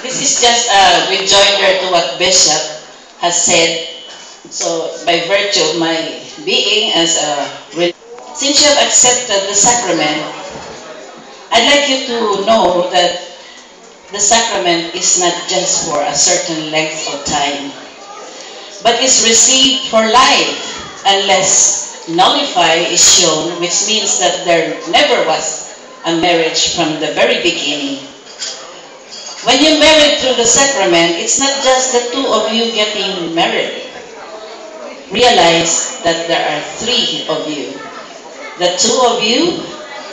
This is just a rejoinder to what Bishop has said. So, by virtue of my being as a since you have accepted the sacrament, I'd like you to know that the sacrament is not just for a certain length of time, but is received for life unless nullify is shown, which means that there never was a marriage from the very beginning. When you marry through the sacrament, it's not just the two of you getting married. Realize that there are three of you. The two of you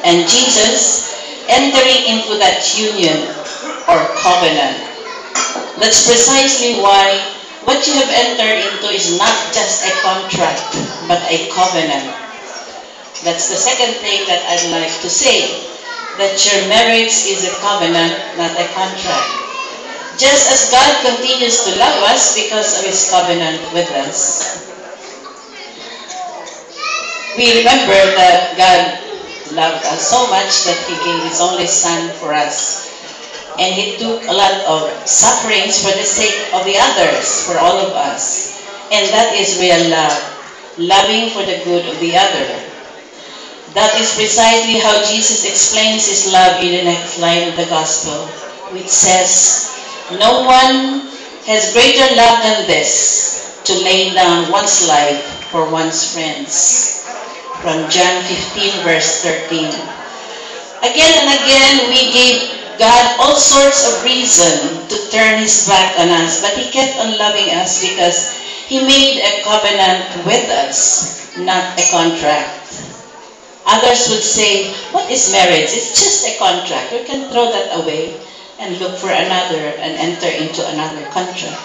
and Jesus entering into that union or covenant. That's precisely why what you have entered into is not just a contract, but a covenant. That's the second thing that I'd like to say, that your marriage is a covenant, not a contract. Just as God continues to love us because of His covenant with us. We remember that God loved us so much that He gave His only Son for us. And He took a lot of sufferings for the sake of the others, for all of us. And that is real love, loving for the good of the other. That is precisely how Jesus explains His love in the next line of the Gospel, which says, "No one has greater love than this, to lay down one's life for one's friends." From John 15, verse 13. Again and again, we gave God all sorts of reason to turn His back on us, but He kept on loving us because He made a covenant with us, not a contract. Others would say, what is marriage? It's just a contract. We can throw that away and look for another and enter into another contract.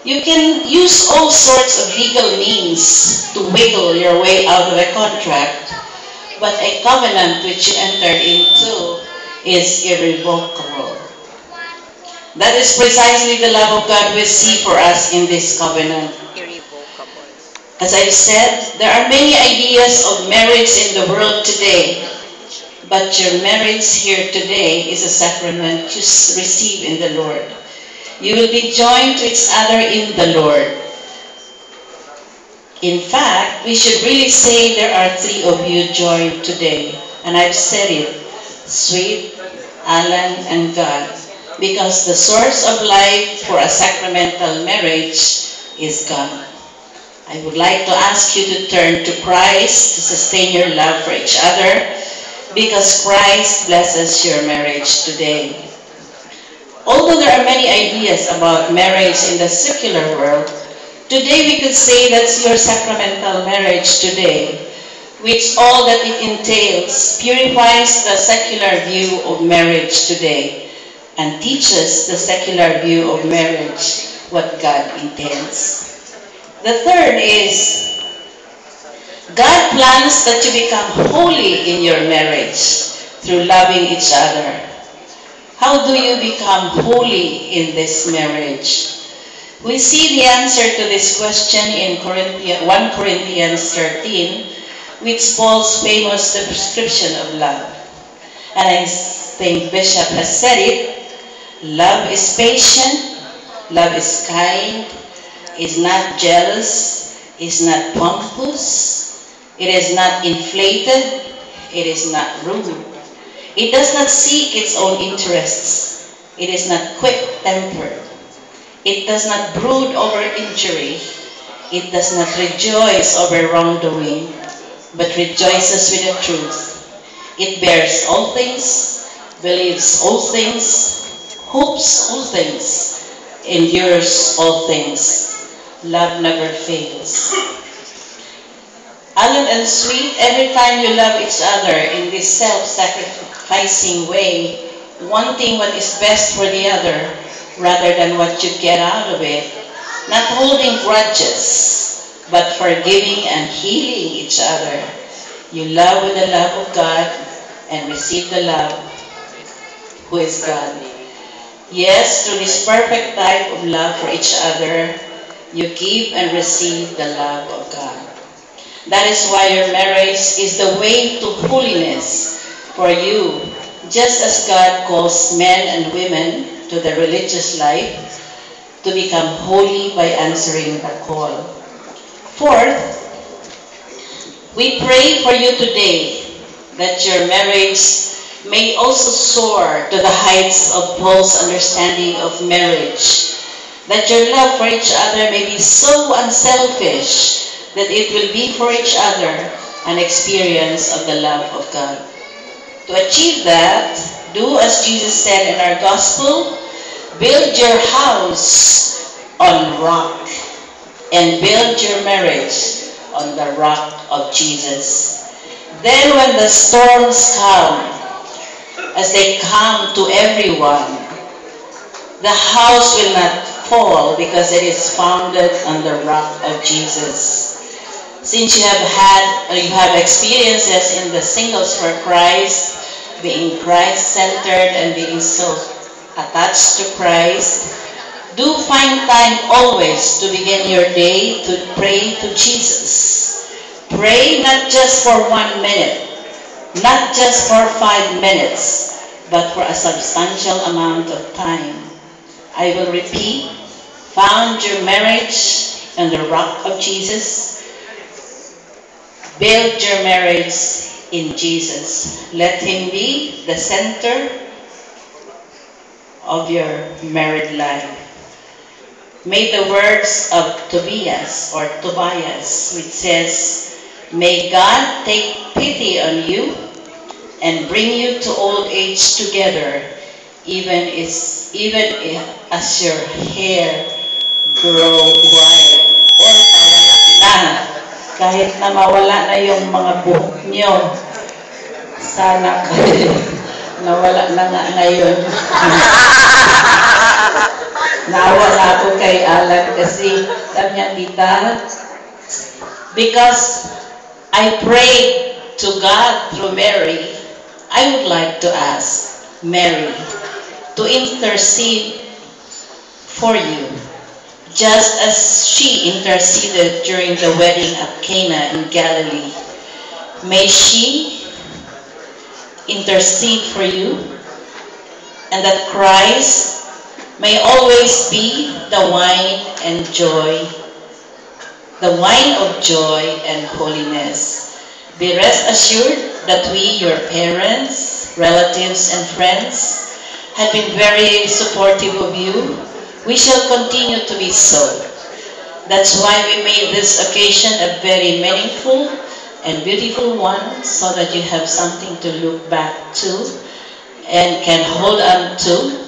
You can use all sorts of legal means to wiggle your way out of a contract, but a covenant which you entered into is irrevocable. That is precisely the love of God we see for us in this covenant. Irrevocable. As I've said, there are many ideas of marriage in the world today, but your marriage here today is a sacrament you receive in the Lord. You will be joined to each other in the Lord. In fact, we should really say there are three of you joined today. And I've said it, Sweet, Alan, and God, because the source of life for a sacramental marriage is God. I would like to ask you to turn to Christ to sustain your love for each other, because Christ blesses your marriage today. Although there are many ideas about marriage in the secular world, today we could say that's your sacramental marriage today, which all that it entails purifies the secular view of marriage today and teaches the secular view of marriage what God intends. The third is, God plans that you become holy in your marriage through loving each other. How do you become holy in this marriage? We see the answer to this question in 1 Corinthians 13, which Paul's famous description of love. And I think Bishop has said it, love is patient, love is kind, is not jealous, is not pompous, it is not inflated, it is not rude. It does not seek its own interests. It is not quick-tempered. It does not brood over injury. It does not rejoice over wrongdoing, but rejoices with the truth. It bears all things, believes all things, hopes all things, endures all things. Love never fails. Alan and Sweet, every time you love each other in this self-sacrificing way, wanting what is best for the other rather than what you get out of it, not holding grudges, but forgiving and healing each other, you love with the love of God and receive the love who is God. Yes, through this perfect type of love for each other, you give and receive the love of God. That is why your marriage is the way to holiness for you, just as God calls men and women to to the religious life to become holy by answering the call. Fourth, we pray for you today that your marriage may also soar to the heights of Paul's understanding of marriage, that your love for each other may be so unselfish that it will be for each other an experience of the love of God. To achieve that, do as Jesus said in our gospel, build your house on rock and build your marriage on the rock of Jesus. Then when the storms come, as they come to everyone, the house will not fall because it is founded on the rock of Jesus. Since you have experiences in the Singles for Christ, being Christ-centered and being so attached to Christ, do find time always to begin your day to pray to Jesus. Pray not just for 1 minute, not just for 5 minutes, but for a substantial amount of time. I will repeat, found your marriage on the rock of Jesus. Build your marriage in Jesus. Let Him be the center of your married life. May the words of Tobias, which says, may God take pity on you and bring you to old age together, even as your hair grow white. Or mawala na. Kahit na mawala na yung mga buhok nyo, sana nawala na nga ngayon. Nawala ako kay Alan kasi sabi niya, tita, because I prayed to God through Mary, I would like to ask Mary to intercede for you, just as she interceded during the wedding at Cana in Galilee. May she intercede for you, and that Christ may always be the wine of joy and holiness. Be rest assured that we, your parents, relatives, and friends, have been very supportive of you. We shall continue to be so. That's why we made this occasion a very meaningful and beautiful one, so that you have something to look back to and can hold on to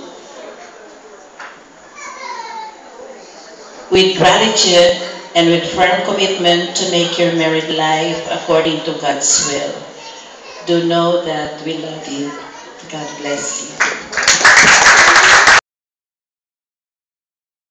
with gratitude and with firm commitment to make your married life according to God's will. Do know that we love you. God bless you.